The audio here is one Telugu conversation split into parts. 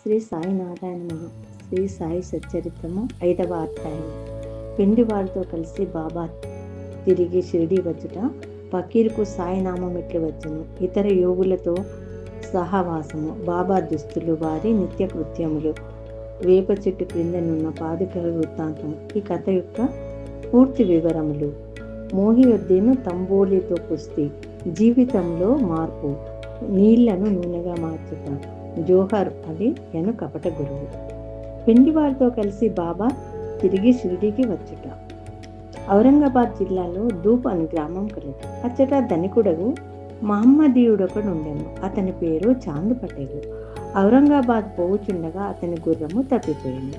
శ్రీ సాయినారాయణ నమః. శ్రీ సాయి సచ్చరిత్రము 5వ అధ్యాయం. పిండివారితో కలిసి బాబా తిరిగి షిరిడి వచ్చుట, ఫకీరుకు సాయినామం ఎట్లు వచ్చును, ఇతర యోగులతో సహవాసము, బాబా దుస్తులు, వారి నిత్య కృత్యములు, వేప చెట్టు క్రిందనున్న పాదుకల వృత్తాంతం. ఈ కథ యొక్క పూర్తి వివరములు. మోహియుద్దీను తంబోలితో కుస్తీ, జీవితంలో మార్పు, నీళ్లను నూనెగా మార్చుట, జోహర్ అలీ ఎను కపట గురువు. పిండివారితో కలిసి బాబా తిరిగి షిరిడీకి వచ్చుట. ఔరంగాబాద్ జిల్లాలో ధూప్ అని గ్రామం కలదు. అచ్చట ధనికుడగు మహమ్మదీయుడొకడు ఉండెను. అతని పేరు చాంద్ పటేలు. ఔరంగాబాద్ పోవుచుండగా అతని గుర్రము తప్పిపోయింది.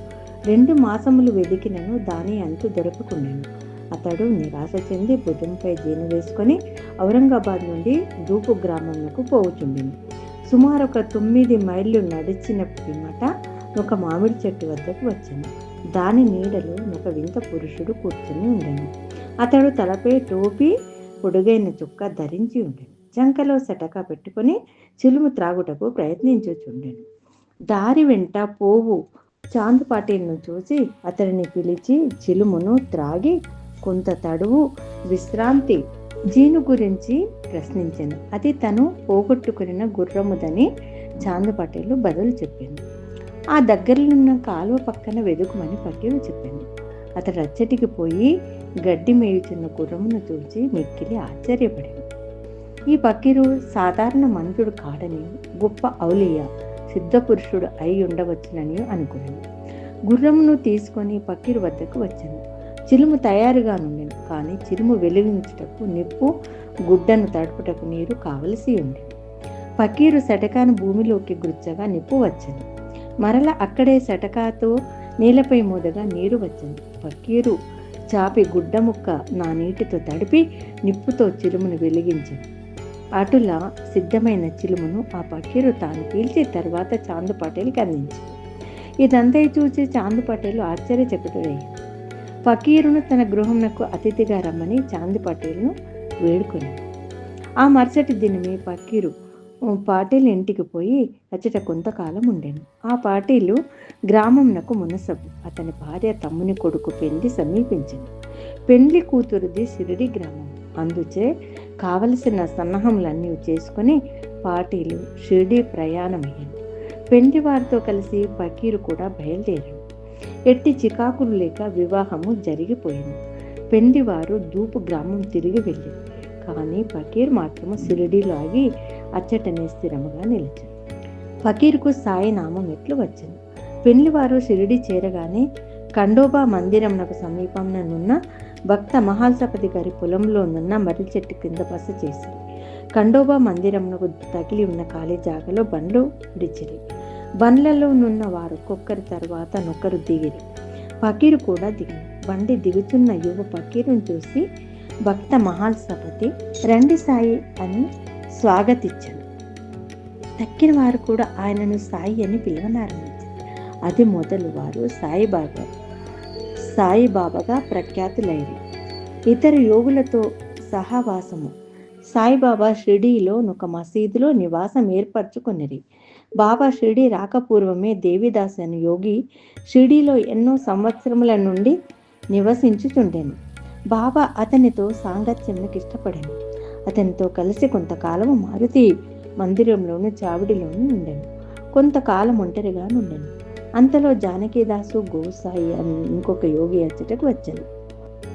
2 మాసములు వెదికినను దాని అంతు దొరకకుండాను. అతడు నిరాశ చెంది భుజంపై జీను వేసుకొని ఔరంగాబాద్ నుండి ధూపు గ్రామంకు పోవుచుండింది. సుమారు ఒక 9 మైళ్ళు నడిచిన పిమ్మట ఒక మామిడి చెట్టు వద్దకు వచ్చాను. దాని నీడలో ఒక వింత పురుషుడు కూర్చొని ఉండెను. అతడు తలపై టోపీ, పొడుగైన చుక్క ధరించి ఉండెను. చంకలో సటక పెట్టుకొని చిలుము త్రాగుటకు ప్రయత్నించుచుండెను. దారి వెంట పోవు చాంద్ పాటిల్ను చూసి అతడిని పిలిచి చిలుమును త్రాగి కొంత తడువు విశ్రాంతి జీను గురించి ప్రశ్నించాను. అది తను పోగొట్టుకున్న గుర్రముదని చాంద్ పటేలు బదులు చెప్పింది. ఆ దగ్గరలోన్న కాలువ పక్కన వెదుకుమని ఫకీరు చెప్పాను. అతడు అచ్చటికి పోయి గడ్డి మేయుచున్న గుర్రమును చూసి మిక్కిలి ఆశ్చర్యపడాను. ఈ ఫకీరు సాధారణ మనుషుడు కాడని, గొప్ప ఔలియా సిద్ధపురుషుడు అయి ఉండవచ్చునని అనుకున్నాను. గుర్రమును తీసుకొని ఫకీరు వద్దకు వచ్చాను. చిలుము తయారుగా నుండెను, కానీ చిలుము వెలిగించుటకు నిప్పు, గుడ్డను తడుపుటకు నీరు కావలసి ఉండేది. ఫకీరు సటకాను భూమిలోకి గుచ్చగా నిప్పు వచ్చను. మరల అక్కడే సటకాతో నేలపై మోదగా నీరు వచ్చను. ఫకీరు చాపి గుడ్డ ముక్క నా నీటితో తడిపి నిప్పుతో చిలుమును వెలిగించను. అటులా సిద్ధమైన చిలుమును ఆ ఫకీరు తాను పీల్చి తర్వాత చాంద్ పటేల్కి అందించాడు. ఇదంతా చూసి చాంద్ పటేలు ఆశ్చర్యచకితుడయ్యాడు. ఫకీరును తన గృహంకు అతిథిగా రమ్మని చాంద్ పటేల్ను వేడుకొన్నాడు. ఆ మరుసటి దినమే ఫకీరు పాటిల్ ఇంటికి పోయి అచ్చట కొంతకాలం ఉండెను. ఆ పాటిలు గ్రామంనకు మునసబు. అతని భార్య తమ్ముని కొడుకు పెళ్లి సమీపించింది. పెళ్లి కూతురుది షిరిడి గ్రామం. అందుచే కావలసిన సన్నాహములన్నీ చేసుకొని పాటిలు షిరిడి ప్రయాణమయ్యాను. పెళ్లి వారితో కలిసి ఫకీరు కూడా బయలుదేరాడు. ఎట్టి చికాకులు లేక వివాహము జరిగిపోయింది. పెళ్లివారు ధూపు గ్రామం తిరిగి వెళ్ళారు. కానీ ఫకీర్ మాత్రము షిరిడీలో ఆగి అచ్చటనే స్థిరముగా నిలిచాడు. ఫకీర్కు సాయి నామం ఎట్లు వచ్చింది. పెళ్లివారు షిరిడి చేరగానే ఖండోబా మందిరంనకు సమీపంలోనున్న భక్త మహాల్సపతి గారి పొలంలో నున్న మర్రి చెట్టు కింద బస చేసి ఖండోబా మందిరంనకు తగిలి ఉన్న ఖాళీ జాగలో బండ్లు విడిచిరి. బండ్లలో నున్న వారు ఒక్కొక్కరి తర్వాత నొక్కరు దిగిరి. ఫకీరు కూడా దిగిన. బండి దిగుతున్న యువ ఫకీరును చూసి భక్త మహాల్సపతి రండి సాయి అని స్వాగతించాడు. తక్కిన వారు కూడా ఆయనను సాయి అని పిలవనారంభించారు. అది మొదలు వారు సాయిబాబాగా ప్రఖ్యాతులైరి. ఇతర యోగులతో సహవాసము. సాయిబాబా షిరిడీలో ఒక మసీదులో నివాసం ఏర్పరచుకొనిరి. బాబా షిరిడి రాకపూర్వమే దేవిదాస్ అనే యోగి షిరిడీలో ఎన్నో సంవత్సరముల నుండి నివసించుచుండెను. బాబా అతనితో సాంగత్యంకి ఇష్టపడాను. అతనితో కలిసి కొంతకాలము మారుతి మందిరంలోను చావిడిలోను ఉండెను. కొంతకాలం ఒంటరిగా ఉండెను. అంతలో జానకీదాసు గోసాయి అని ఇంకొక యోగి అచ్చటకు వచ్చాను.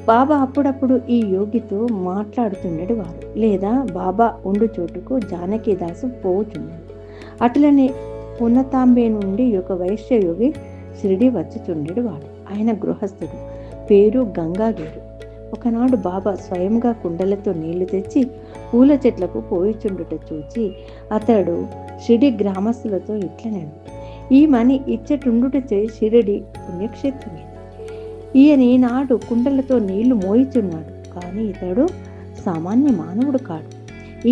బాబా అప్పుడప్పుడు ఈ యోగితో మాట్లాడుతుండేడు వారు, లేదా బాబా ఉండు చోటుకు జానకీదాసు పోవుచుండెను. అట్లనే పునతాంబే నుండి ఒక వైశ్య యోగి షిరిడి వచ్చుచుండేడు వాడు. ఆయన గృహస్థుడు, పేరు గంగాగీరు. ఒకనాడు బాబా స్వయంగా కుండలతో నీళ్లు తెచ్చి పూల చెట్లకు పోయిచుండుట చూచి అతడు షిరిడి గ్రామస్తులతో ఇట్లనేడు, ఈ మని ఇచ్చటుండుట చేయి షిరిడి పుణ్యక్షేత్రమే. ఈయన ఈనాడు కుండలతో నీళ్లు మోయిచున్నాడు, కానీ ఇతడు సామాన్య మానవుడు కాడు.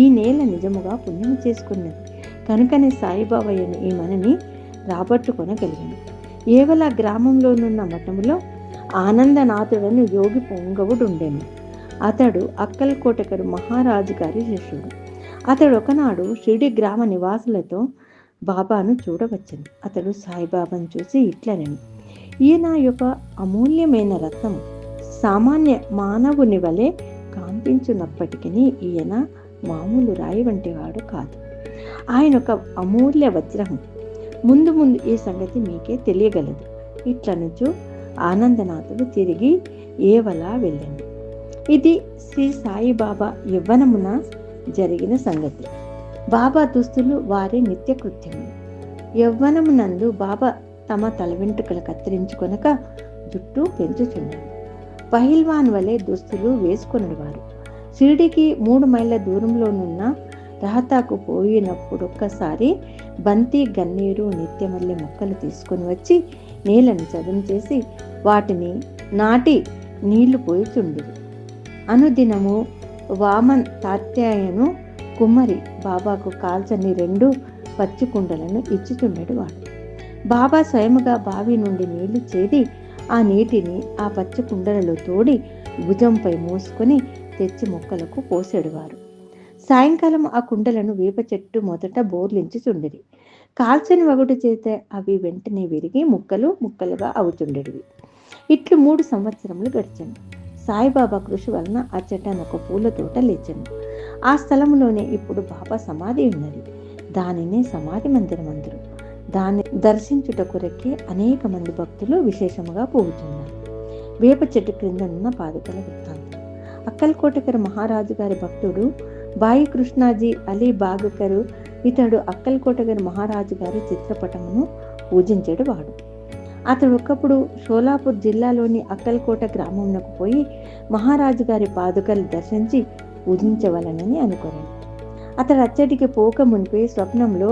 ఈ నేల నిజముగా పుణ్యం చేసుకున్నది కనుకనే సాయిబాబాయని ఈ మనని రాబట్టుకొనగలిగింది. ఏవల గ్రామంలోనున్న మఠములో ఆనందనాథుడని యోగి పొంగవుడుండెను. అతడు అక్కల్కోటకరు మహారాజు గారి శిష్యుడు. అతడు ఒకనాడు షిరిడి గ్రామ నివాసులతో బాబాను చూడవచ్చును. అతడు సాయిబాబాను చూసి ఇట్లనెను, ఈయన యొక్క అమూల్యమైన రత్నం సామాన్య మానవుని వలె కాంపించున్నప్పటికీ ఈయన మామూలు రాయి వంటి వాడు కాదు. ఆయన ఒక అమూల్య వజ్రము. ముందు ముందు ఈ సంగతి మీకే తెలియగలదు. ఇట్లనుచు ఆనందనాథుడు తిరిగి ఏవలా వెళ్ళాను. ఇది శ్రీ సాయిబాబా యవ్వనమున జరిగిన సంగతి. బాబా దుస్తులు వారి నిత్యకృత్యములు. యవ్వనమునందు బాబా తమ తల వెంట్రుకలు కత్తిరించుకొనక జుట్టు పెంచుచున్నారు. పహిల్వాన్ వలె దుస్తులు వేసుకొనివారు. షిరిడికి 3 మైళ్ళ దూరంలోనున్న రహతాకు పోయినప్పుడొక్కసారి బంతి, గన్నీరు, నిత్యమల్లె మొక్కలు తీసుకొని వచ్చి నీళ్లను చదును చేసి వాటిని నాటి నీళ్లు పోయిచుండిరి. అనుదినము వామన్ తాత్యాయను కుమ్మరి బాబాకు కాల్చని 2 పచ్చి కుండలను ఇచ్చుచుండెడు వాడు. బాబా స్వయముగా బావి నుండి నీళ్లు చేది ఆ నీటిని ఆ పచ్చి కుండలలో తోడి భుజంపై మోసుకొని తెచ్చి మొక్కలకు పోసేడువారు. సాయంకాలం ఆ కుండలను వేప చెట్టు మొదట బోర్లించుచుండిరి. కాల్చని వగుడు చేత అవి వెంటనే విరిగి ముక్కలు ముక్కలుగా అవుతుండేవి. ఇట్లు 3 సంవత్సరములు గడిచాను. సాయిబాబా కృషి వలన అచ్చటనొక పూల తోట లేచాను. ఆ స్థలంలోనే ఇప్పుడు బాబా సమాధి ఉన్నది. దానినే సమాధి మందిరం అందరు. దాన్ని దర్శించుట కొరకే అనేక మంది భక్తులు విశేషముగా పోవుచున్నారు. వేప చెట్టు క్రింద ఉన్న పాదుకల వృత్తాంతం. అక్కల్కోటకర్ మహారాజు గారి భక్తుడు బాయి కృష్ణాజీ అలీ బాగకరు. ఇతడు అక్కల్కోటకర్ మహారాజు గారి చిత్రపటమును పూజించేడు వాడు. అతడు ఒకప్పుడు షోలాపూర్ జిల్లాలోని అక్కల్కోట గ్రామంకు పోయి మహారాజు గారి పాదుకలు దర్శించి పూజించవలనని అనుకోరాడు. అతడు అచ్చటికి పోక మునిపే స్వప్నంలో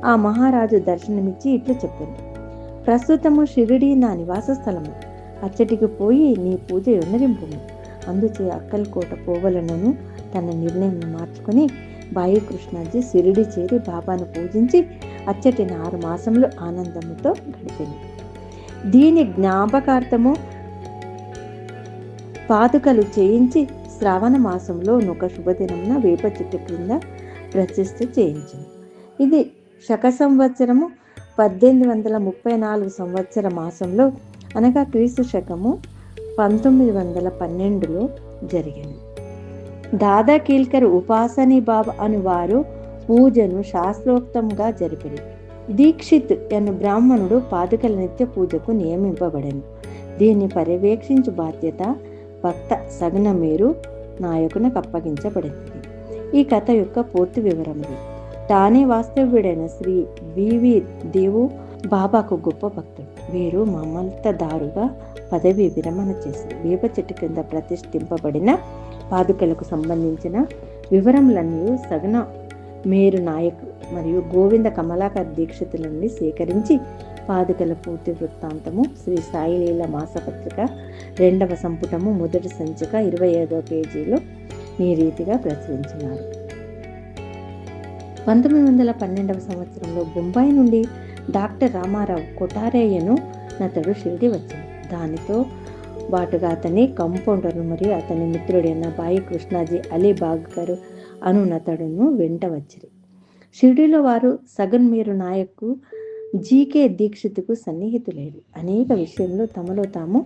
ఆ మహారాజు దర్శనమిచ్చి ఇట్లు చెప్పాను, ప్రస్తుతము షిరిడి నా నివాస స్థలము. అచ్చటికి పోయి నీ పూజ యొన్నరింపుము. అందుచే అక్కల్కోట పోవలనను తన నిర్ణయం మార్చుకొని బాయి కృష్ణాజీ షిరిడి చేరి బాబాను పూజించి అచ్చటి 6 మాసములు ఆనందముతో గడిపింది. దీని జ్ఞాపకార్థము పాదుకలు చేయించి శ్రావణ మాసంలో ఒక శుభదినమున వేప చెట్టు క్రింద ప్రతిష్ఠ చేయించింది. ఇది శక సంవత్సరము 1834 సంవత్సర మాసంలో అనగా క్రీస్తు శకము 1912లో జరిగింది. దాదా కీల్కర్ ఉపాసనీ బాబా అని వారు పూజను శాస్త్రోక్తంగా జరిపిరి. దీక్షిత్ అను బ్రాహ్మణుడు పాదుకల నిత్య పూజకు నియమింపబడెను. దీన్ని పర్యవేక్షించు బాధ్యత భక్త సగనమేరు నాయకునికి అప్పగించబడింది. ఈ కథ యొక్క పూర్తి వివరములు. తానే వాస్తవ్యుడైన శ్రీ వివి దేవు బాబాకు గొప్ప భక్తుడు. వీరు మమల్తదారుగా పదవి విరమణ చేసి వేప చెట్టు కింద ప్రతిష్ఠింపబడిన పాదుకలకు సంబంధించిన వివరములన్నీ సగన మేరు నాయక్ మరియు గోవింద కమలాకర్ దీక్షితుల నుండి సేకరించి పాదుకల పూర్తి వృత్తాంతము శ్రీ సాయిలీల మాసపత్రిక 2వ సంపుటము మొదటి సంచిక 25వ పేజీలో ఈ రీతిగా ప్రచురించినారు. 1912వ సంవత్సరంలో బొంబాయి నుండి డాక్టర్ రామారావు కొటారేయను నతడు షిరిడి వచ్చింది. దానితో బాటుగా అతని కంపౌండర్ మరియు అతని మిత్రుడైన బాయి కృష్ణాజీ అలీ బాగ్కర్ అను నతడును వెంట వచ్చిరి. షిరిడిలో వారు సగన్ మీరు నాయక్ జీకే దీక్షితుకు సన్నిహితులేరు. అనేక విషయంలో తమలో తాము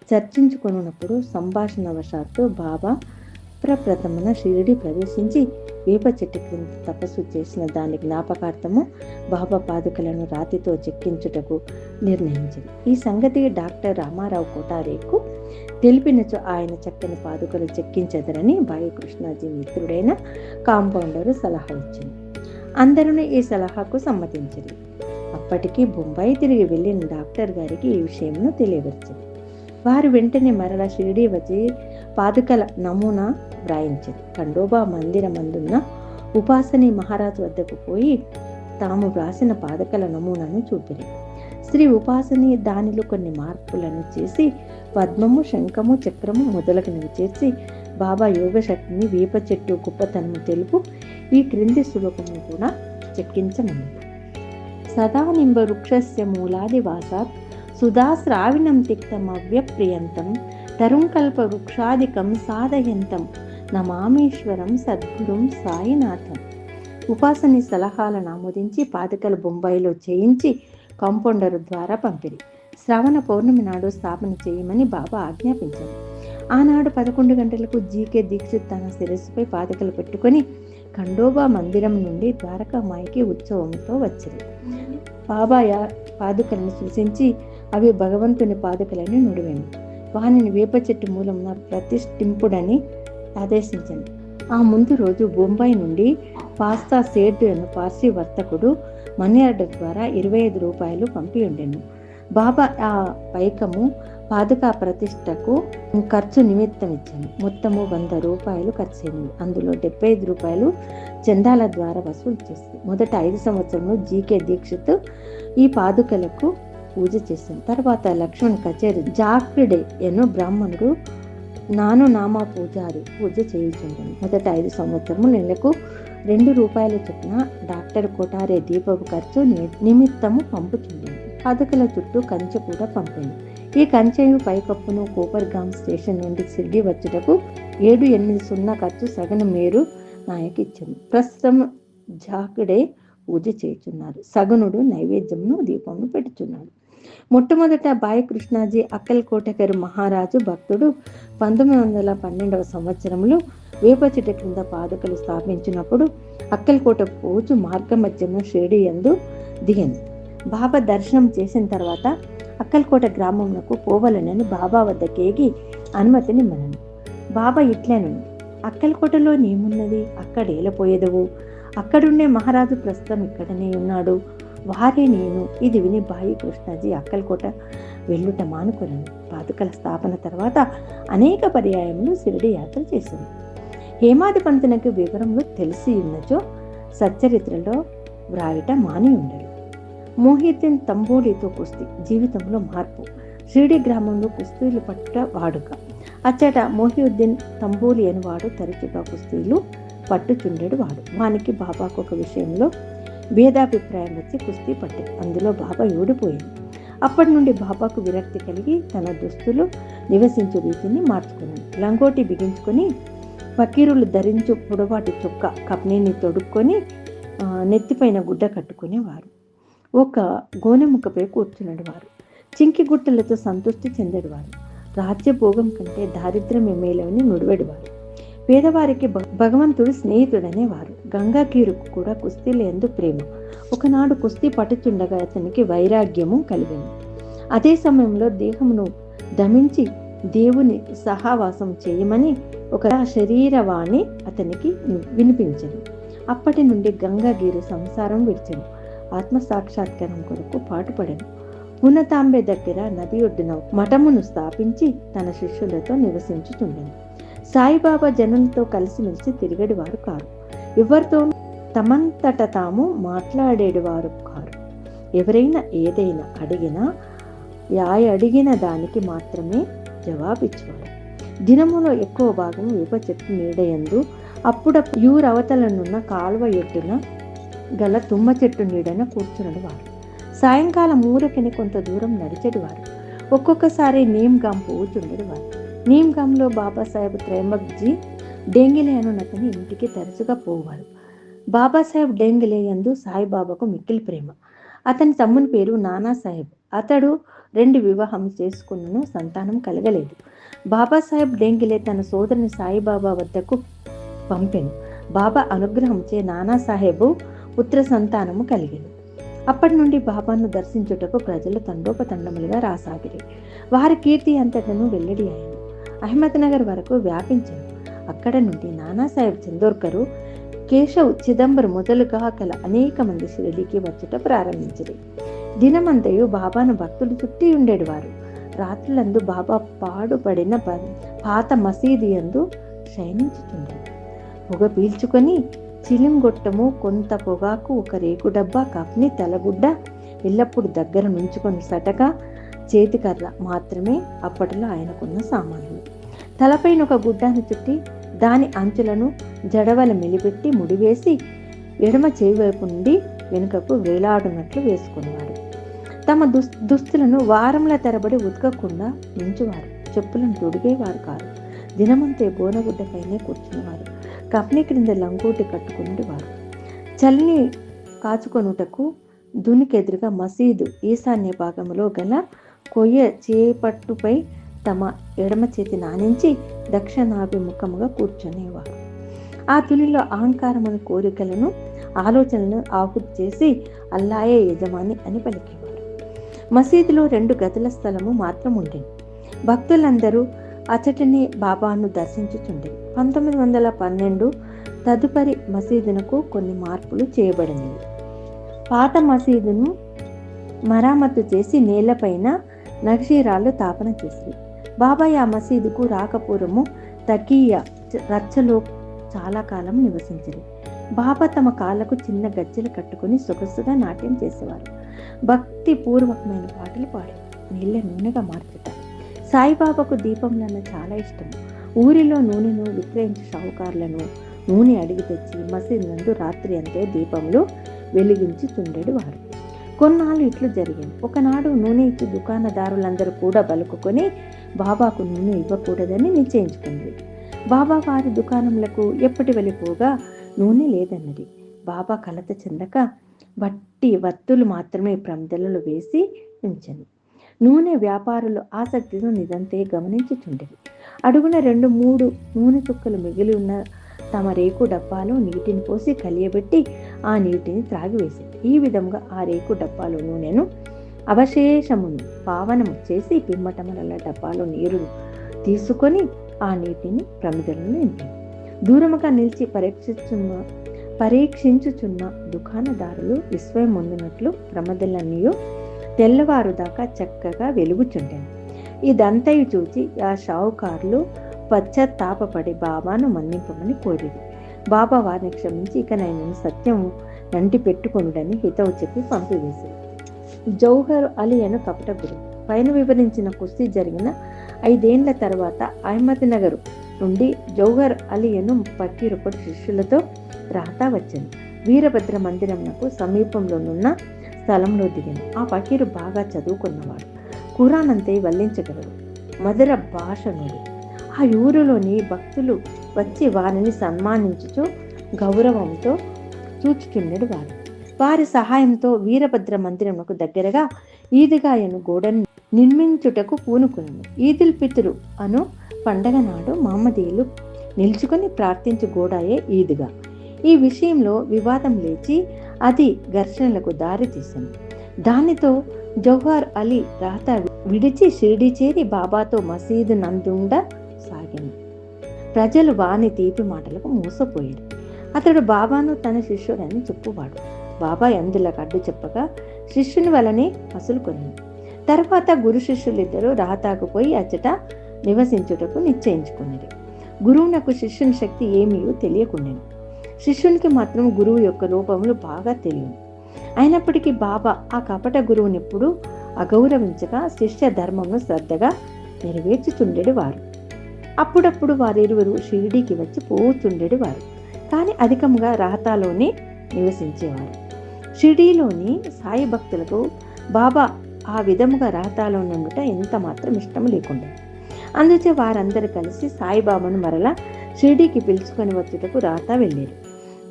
చర్చించుకున్నప్పుడు సంభాషణవశాత్తు బాబా ప్రప్రథమన షిరిడి ప్రవేశించి వేప చెట్టు క్రింద తపస్సు చేసిన దాని జ్ఞాపకార్థము బాబా పాదుకలను రాతితో చెక్కించుటకు నిర్ణయించింది. ఈ సంగతి డాక్టర్ రామారావు కొటారేకు తెలిపినచో ఆయన చక్కని పాదుకలు చెక్కించదరని బాయి కృష్ణాజీ మిత్రుడైన కాంపౌండరు సలహా ఇచ్చింది. అందరూ ఈ సలహాకు సమ్మతించారు. అప్పటికి బొంబాయి తిరిగి వెళ్ళిన డాక్టర్ గారికి ఈ విషయంను తెలియవచ్చింది. వారు వెంటనే మరలా షిరిడి వచ్చి పాదుకల నమూనా వ్రాయించారు. ఖండోబా మందిరమందున్న ఉపాసనీ మహారాజు వద్దకు పోయి తాము వ్రాసిన పాదుకల నమూనాను చూపిరి. శ్రీ ఉపాసని దానిలో కొన్ని మార్పులను చేసి పద్మము, శంఖము, చక్రము మొదలగునవి చేర్చి బాబా యోగ శక్తిని, వేప చెట్టు గొప్పతనము తెలుపు ఈ క్రింది శ్లోకము కూడా చెక్కించమన్నది. సదానింబ వృక్షస్య మూలాదివాసాత్ సుధాశ్రావిణం తిక్తమవ్యప్రియంతం తరుంకల్ప వృక్షాదికం సాధయంతం నమామీశ్వరం సద్గురుం సాయినాథం. ఉపాసని సలహాలను ఆమోదించి పాదుకలు బొంబాయిలో చేయించి కాంపౌండర్ ద్వారా పంపిరి. శ్రావణ పౌర్ణమి నాడు స్థాపన చేయమని బాబా ఆజ్ఞాపించారు. ఆనాడు 11 గంటలకు జీకే దీక్షిత్ తన శిరస్సుపై పాదుకలు పెట్టుకొని ఖండోబా మందిరం నుండి ద్వారకామాయికి ఉత్సవంతో వచ్చింది. బాబా పాదుకలను సూచించి అవి భగవంతుని పాదుకలని నుడివేను. వానిని వేప చెట్టు మూలమున ప్రతిష్ఠింపుడని ఆదేశించండి. ఆ ముందు రోజు బొంబాయి నుండి పాస్తా సేట్ అను పార్సీ వర్తకుడు మనీ ఆర్డర్ ద్వారా 25 రూపాయలు పంపి ఉండెను. బాబా ఆ పైకము పాదుకా ప్రతిష్టకు ఖర్చు నిమిత్తం ఇచ్చాను. మొత్తము 100 రూపాయలు ఖర్చు అయింది. అందులో 75 రూపాయలు చందాల ద్వారా వసూలు చేసింది. మొదట 5 సంవత్సరంలో జీకే దీక్షిత్ ఈ పాదుకలకు పూజ చేశాను. తర్వాత లక్ష్మణ్ కచేరి జాక్రిడే ఎను బ్రాహ్మణుడు నాను నామా పూజారి పూజ చేయించుంటాను. మొదట 5 సంవత్సరము నెలకు 2 రూపాయల చొప్పున డాక్టర్ కొటారే దీపపు ఖర్చు నిమిత్తము పంపుతుండేది. పాదుకల చుట్టూ కంచె కూడా పంపాను. ఈ కంచెయు పైకప్పును కోపర్గాం స్టేషన్ నుండి షిర్డీ వచ్చుటకు 780 ఖర్చు సగను మేరు నాయకు ఇచ్చాను. ప్రస్తుతం జాకడే పూజ చేయుచున్నారు. సగనుడు నైవేద్యమును దీపమును పెట్టుచున్నాడు. మొట్టమొదట బాయి కృష్ణాజీ అక్కల్కోటకరు మహారాజు భక్తుడు 1912వ సంవత్సరంలో వేప చెట్టు క్రింద పాదుకలు స్థాపించినప్పుడు అక్కల్కోట పోచు మార్గ మధ్యన షిర్డీ యందు దిగింది. బాబా దర్శనం చేసిన తర్వాత అక్కల్కోట గ్రామమునకు పోవలనని బాబా వద్దకేగి అనుమతిని మనను. బాబా ఇట్లనను, అక్కల్కోటలో నేమున్నది, అక్కడేలపోయేదవు, అక్కడుండే మహారాజు ప్రస్తుతం ఇక్కడనే ఉన్నాడు, వారే నేను. ఇది విని బాయి కృష్ణాజీ అక్కల్కోట వెళ్ళుట మానుకొనను. పాదుకల స్థాపన తర్వాత అనేక పర్యాయములు షిరిడి యాత్ర చేసింది. హేమాది పంతునకు వివరములు తెలిసి ఉన్నచో సచ్చరిత్రలో వ్రాయట మాని ఉండడు. మొహిద్దీన్ తంబోలితో కుస్తీ జీవితంలో మార్పు. షిరిడి గ్రామంలో కుస్తీలు పట్టుట వాడుక. అచ్చట మొహిద్దీన్ తంబోలి అని వాడు తరచుగా కుస్తీలు పట్టుచుండేడు వాడు. వానికి బాబాకు ఒక విషయంలో భేదాభిప్రాయం వచ్చి కుస్తీ పట్టింది. అందులో బాబా ఓడిపోయింది. అప్పటి నుండి బాబాకు విరక్తి కలిగి తన దుస్తులు నివసించే రీతిని మార్చుకున్నాడు. లంగోటి బిగించుకొని ఫకీరులు ధరించు పొడవాటి చొక్క కప్నీని తొడుక్కొని నెత్తిపైన గుడ్డ కట్టుకునేవారు. ఒక గోనెముక్కపై కూర్చున్నాడు వారు. చింకి గుట్టలతో సంతృష్టి చెందేవారు. రాజ్యభోగం కంటే దారిద్ర్యం మేలని నుడివెడివారు. పేదవారికి భగవంతుడు స్నేహితుడనేవారు. గంగాకీరుకు కూడా కుస్తీల యందు ప్రేమ. ఒకనాడు కుస్తీ పట్టుచుండగా అతనికి వైరాగ్యము కలిగింది. అదే సమయంలో దేహమును దమించి దేవుని సహవాసం చేయమని ఒక శరీరవాణి అతనికి వినిపించను. అప్పటి నుండి గంగాగీరు సంసారం విడిచెను. ఆత్మ సాక్షాత్కారం కొరకు పాటుపడెను. ఉన్నతాంబే దగ్గర నది ఒడ్డున మఠమును స్థాపించి తన శిష్యులతో నివసించుచుండెను. సాయిబాబా జనులతో కలిసిమెలిసి తిరిగేవారు కారు. ఎవరితో తమంతట తాము మాట్లాడేవారు కారు. ఎవరైనా ఏదైనా అడిగినా అడిగిన దానికి మాత్రమే జవాబిచ్చేవారు. దినములో ఎక్కువ భాగం వేప చెట్టు నీడయందు, అప్పుడప్పుడు యూరవతలనున్న కాలువ ఎట్టున గల తుమ్మ చెట్టు నీడన కూర్చునేవారు. సాయంకాలం ఊరకని కొంత దూరం నడిచేవారు. ఒక్కొక్కసారి నీమ్గాం పోతుండేవారు. నీమ్గాంలో బాబాసాహెబ్ త్రైంబక్జీ డెంగిలే అనునతని ఇంటికి తరచుగా పోవారు. బాబాసాహెబ్ డెంగిలే యందు సాయిబాబాకు మిక్కిలి ప్రేమ. అతని తమ్ముని పేరు నానాసాహెబ్. అతడు 2 వివాహం చేసుకున్నను సంతానం కలగలేదు. బాబాసాహెబ్ డెంగిలే తన సోదరుని సాయిబాబా వద్దకు పంపెను. బాబా అనుగ్రహంచే నానాసాహెబు పుత్ర సంతానము కలిగెను. అప్పటి నుండి బాబాను దర్శించుటకు ప్రజలు తండోపతండములుగా రాసాగిరి. వారి కీర్తి అంతటను వెల్లడి అయ్యను. అహ్మద్నగర్ వరకు వ్యాపించను. అక్కడ నుండి నానాసాహెబ్ చందోర్కరు, కేశవ్ చిదంబర్ మొదలుగా గల అనేక మంది షిరిడీకి వచ్చుట ప్రారంభించింది. దినమంతయు బాబాను భక్తులు చుట్టి ఉండేవారు. రాత్రులందు బాబా పాడుపడిన పాత మసీదు యందు శయనించుచుండేది. పొగ పీల్చుకొని చిలింగొట్టము, కొంత పొగాకు, ఒక రేకు డబ్బా, కప్ని, తలగుడ్డ ఎల్లప్పుడు దగ్గర నుంచుకొని సటక, చేతికర్ర మాత్రమే అప్పటిలో ఆయనకున్న సామాన్లు. తలపైన ఒక గుడ్డాను చుట్టి దాని అంచులను జడవల మెలిపెట్టి ముడివేసి ఎడమ చేయి వైపు నుండి వెనుకకు వేలాడునట్లు వేసుకునేవారు. తమ దుస్తులను వారముల తరబడి ఉతకకుండా ఉంచువారు. చెప్పులను తొడిగేవారు కారు. దినమంతే గోనగుడ్డపైనే కూర్చునేవారు. కప్ని క్రింద లంగోటి కట్టుకునేవారు. చలిని కాచుకొనుటకు దునికెదురుగా మసీదు ఈశాన్య భాగంలో గల కొయ్య చేపట్టుపై తమ ఎడమ చేతి నానించి దక్షిణాభిముఖముగా కూర్చునేవారు. ఆ తునిలో అహంకారమైన కోరికలను, ఆలోచనలను ఆహుతి చేసి అల్లాయే యజమాని అని పలికేవారు. మసీదులో 2 గదుల స్థలము మాత్రం ఉండేది. భక్తులందరూ అచటనే బాబాను దర్శించుచుండేది. 1912 తదుపరి మసీదునకు కొన్ని మార్పులు చేయబడినవి. పాత మసీదును మరామత్తు చేసి నేలపైన నక్షీరాలు తాపన చేసి బాబాయ్ ఆ మసీదుకు రాకపూర్వము తకీయ రచ్చలో చాలా కాలం నివసించింది. బాబా తమ కాళ్ళకు చిన్న గజ్జెలు కట్టుకుని సొగసుగా నాట్యం చేసేవారు. భక్తి పూర్వకమైన పాటలు పాడేవారు. నీళ్ళ నూనెగా మార్చుట. సాయిబాబాకు దీపంలన్న చాలా ఇష్టం. ఊరిలో నూనెను విక్రయించే షావుకారులను నూనె అడిగి తెచ్చి మసీదు నందు రాత్రి అంతే దీపంలో వెలిగించుతుండేడు వారు. కొన్నాళ్ళు ఇట్లు జరిగింది. ఒకనాడు నూనె ఇచ్చి దుకాణదారులందరూ కూడా బలుకుకొని బాబాకు నూనె ఇవ్వకూడదని నిశ్చయించుకుంది. బాబా వారి దుకాణములకు ఎప్పటి వెళ్ళిపోగా నూనె లేదన్నది. బాబా కలత చెందక బట్టి వత్తులు మాత్రమే ప్రమిదలలో వేసి ఉంచను. నూనె వ్యాపారులు ఆసక్తితో నిదంతే గమనించుచుండేది. అడుగున 2-3 నూనె చుక్కలు మిగిలి ఉన్న తమ రేకు డబ్బాలో నీటిని పోసి కలియబెట్టి ఆ నీటిని త్రాగివేసింది. ఈ విధంగా ఆ రేకు డబ్బాలో నూనెను అవశేషమును పావనము చేసి పిమ్మటమల డబ్బాలో నీరును తీసుకొని ఆ నీటిని ప్రమిదలను నింపింది. దూరముగా నిలిచి పరీక్షించుచున్న దుకాణదారులు విస్మయం పొందినట్లు ప్రమిదలన్నీ తెల్లవారు దాకా చక్కగా వెలుగుచుండెను. ఇదంతయు చూచి ఆ షావుకారులు పశ్చాత్తాపపడి బాబాను మన్నింపమని కోరిది. బాబా వారిని క్షమించి ఇక నేను సత్యం నంటి పెట్టుకొనుడని హితవు చెప్పి పంపివేసి జౌహర్ అలీ అను కపట గురువు. పైన వివరించిన కుస్తీ జరిగిన 5 ఏళ్ల తర్వాత అహ్మద్ నగర్ నుండి జౌహర్ అలీ అను పకీరుపడి శిష్యులతో రాతా వచ్చింది. వీరభద్ర మందిరంకు సమీపంలోనున్న స్థలంలో దిగింది. ఆ పకీరు బాగా చదువుకున్నవాడు. ఖురాన్ అంతే వల్లించగలడు. మధుర భాషణుడు. ఆ ఊరిలోని భక్తులు వచ్చి వారిని సన్మానించుచు గౌరవంతో చూచుచుండెడు వారు. వారి సహాయంతో వీరభద్ర మందిరమునకు దగ్గరగా ఈద్గాయను గోడను నిర్మించుటకు పూనుకును. ఈదుల్ ఫిత్ర్ అను పండగ నాడు మహమ్మదీయులు నిల్చుకొని ప్రార్థించు గోడాయే ఈద్గా. ఈ విషయంలో వివాదం లేచి అది ఘర్షణలకు దారి తీసింది. దానితో జౌహర్ అలీ రాత విడిచి షిరిడి చేరి బాబాతో మసీదు నందుండ సాగింది. ప్రజలు వాని తీపి మాటలకు మోసపోయారు. అతడు బాబాను తన శిష్యుడని చెప్పువాడు. బాబా ఎందులకు అడ్డు చెప్పగా శిష్యుని వలనే మసులుకొని తర్వాత గురు శిష్యులిద్దరూ రాతాకు పోయి అచ్చట నివసించుటకు నిశ్చయించుకున్నది. గురువునకు శిష్యుని శక్తి ఏమీ తెలియకుండాను. శిష్యునికి మాత్రం గురువు యొక్క రూపములు బాగా తెలియదు. అయినప్పటికీ బాబా ఆ కపట గురువుని ఎప్పుడు అగౌరవించగా శిష్య ధర్మమును శ్రద్ధగా నెరవేర్చుచుండెడు వారు. అప్పుడప్పుడు వారిరువురు షిరిడీకి వచ్చి పోతుండేడు వారు. కానీ అధికంగా రాహతాలోనే నివసించేవారు. షిరిడీలోని సాయి భక్తులకు బాబా ఆ విధముగా రాహతాలో నుండుట ఎంత మాత్రం ఇష్టం లేకుండా అందుచే వారందరూ కలిసి సాయిబాబాను మరలా షిరిడీకి పిలుచుకొని వచ్చుటకు రాహతా వెళ్ళారు.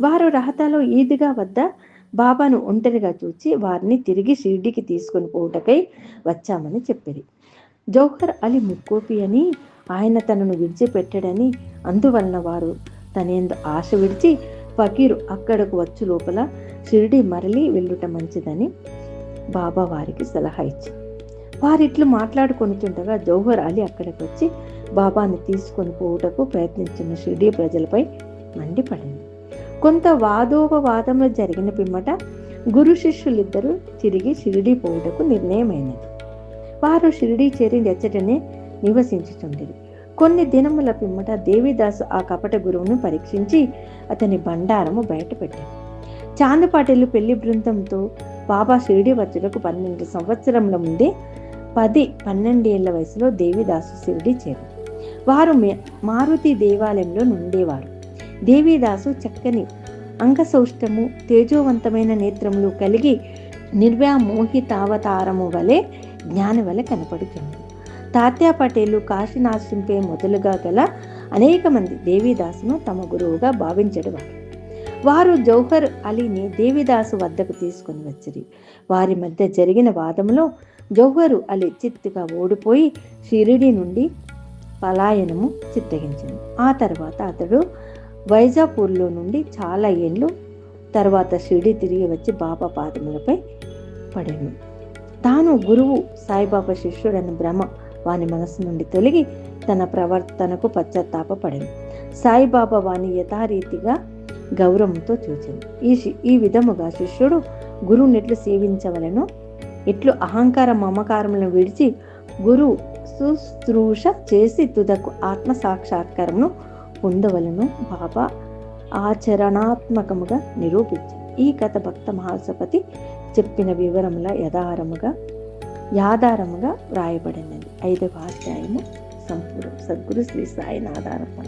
వారు రాహతాలో ఈద్గా వద్ద బాబాను ఒంటరిగా చూచి వారిని తిరిగి షిరిడీకి తీసుకొని పోవుటకై వచ్చామని చెప్పారు. జౌహర్ అలీ ముక్కోపి అని, ఆయన తనను విడిచిపెట్టాడని, అందువలన వారు తనేందు ఆశ విడిచి ఫకీరు అక్కడకు వచ్చు లోపల షిరిడీ మరలి వెళ్ళుట మంచిదని బాబా వారికి సలహా ఇచ్చింది. వారిట్లు మాట్లాడుకొనిచుండగా జౌహర్ అలీ అక్కడికి వచ్చి బాబాని తీసుకొని పోవుటకు ప్రయత్నించిన షిరిడీ ప్రజలపై మండిపడింది. కొంత వాదోపవాదంలో జరిగిన పిమ్మట గురు శిష్యులిద్దరూ తిరిగి షిరిడీ పోవుటకు నిర్ణయమైనది. వారు షిరిడీ చేరి ఎచ్చటనే నివసించుచుండేది. కొన్ని దినముల పిమ్మట దేవిదాసు ఆ కపట గురువును పరీక్షించి అతని బండారము బయటపెట్టాడు. చాందుపాటెలు పెళ్లి బృందంతో బాబా షిరిడీ వచ్చుటకు 12 సంవత్సరముల ముందే 10-12 ఏళ్ల వయసులో దేవిదాసు షిరిడీ చేరారు. వారు మారుతి దేవాలయంలో నుండేవారు. దేవిదాసు చక్కని అంగసౌష్టము, తేజోవంతమైన నేత్రములు కలిగి నిర్వ్యామోహితావతారము వలె జ్ఞాని వలె కనపడుతుంది. తాత్యా పటేలు, కాశీనాశింపే మొదలుగా గల అనేక మంది దేవిదాసును తమ గురువుగా భావించడవారు. వారు జౌహర్ అలీని దేవిదాసు వద్దకు తీసుకుని వచ్చిరి. వారి మధ్య జరిగిన వాదములో జౌహరు అలీ చిత్తుగా ఓడిపోయి షిరిడి నుండి పలాయనము చిత్తగించింది. ఆ తర్వాత అతడు వైజాపూర్లో నుండి చాలా ఏళ్ళు తర్వాత షిరిడి తిరిగి వచ్చి బాబా పాదములపై పడెను. తాను గురువు సాయిబాబా శిష్యుడన్న భ్రమ వాని మనసు నుండి తొలగి తన ప్రవర్తనకు పశ్చాత్తాపపడెను. సాయిబాబా వాని యథారీతిగా గౌరవంతో చూచెను. ఈ విధముగా శిష్యుడు గురువునెట్లు సేవించవలను, ఎట్లు అహంకార మమకారములను విడిచి గురు శుశ్రూష చేసి తుదకు ఆత్మ సాక్షాత్కారమును పొందవలను బాబా ఆచరణాత్మకముగా నిరూపించారు. ఈ కథ భక్త మహాసపతి చెప్పిన వివరముల యాధారముగా వ్రాయబడినది. 5వ అధ్యాయము సంపూర్ణ. సద్గురు శ్రీ సాయినాథార్పణ.